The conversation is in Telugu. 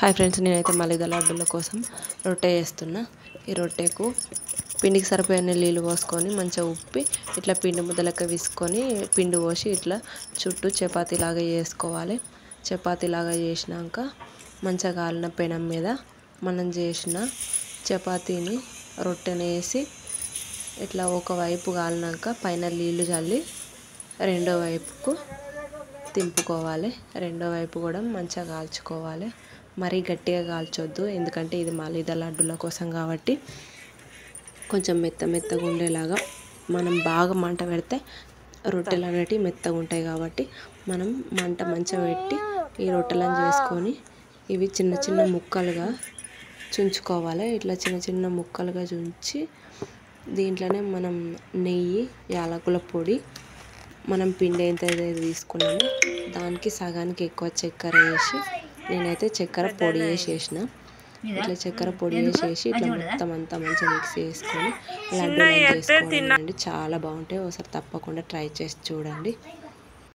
హాయ్ ఫ్రెండ్స్, నేనైతే మలిదా లడ్డూల కోసం రొట్టె చేస్తున్నా. ఈ రొట్టెకు పిండికి సరిపోయిన నీళ్ళు పోసుకొని మంచిగా ఉప్పి ఇట్లా పిండి ముద్దలెక్క విసుకొని పిండి పోసి ఇట్లా చుట్టూ చపాతీలాగా చేసుకోవాలి. చపాతీలాగా చేసినాక మంచిగా కాలిన పెనం మీద మనం చేసిన చపాతీని రొట్టెని వేసి ఇట్లా ఒకవైపు కాలినాక పైన నీళ్ళు చల్లి రెండో వైపుకు తింపుకోవాలి. రెండో వైపు కూడా మంచిగా కాల్చుకోవాలి. మరీ గట్టిగా కాల్చొద్దు, ఎందుకంటే ఇది మలిదా లడ్డూల కోసం కాబట్టి కొంచెం మెత్తగా ఉండేలాగా మనం బాగా మంట పెడితే రొట్టెలు అనేటివి మెత్తగా ఉంటాయి. కాబట్టి మనం మంట మంచిగా పెట్టి ఈ రొట్టెలను చేసుకొని ఇవి చిన్న చిన్న ముక్కలుగా చుంచుకోవాలి. ఇట్లా చిన్న చిన్న ముక్కలుగా చుంచి దీంట్లోనే మనం నెయ్యి, యాలకుల పొడి, మనం పిండి ఎంతైతే తీసుకున్నామో దానికి సగానికి ఎక్కువ చక్కెర వేసి, నేనైతే చక్కెర పొడి వేసేసిన. ఇట్లా చక్కెర పొడి వేసేసి ఇట్లా మొత్తం అంతా మంచిగా మిక్స్ చేసుకొని లడ్డూలు చేసుకోవడం. చాలా బాగుంటాయి. ఒకసారి తప్పకుండా ట్రై చేసి చూడండి.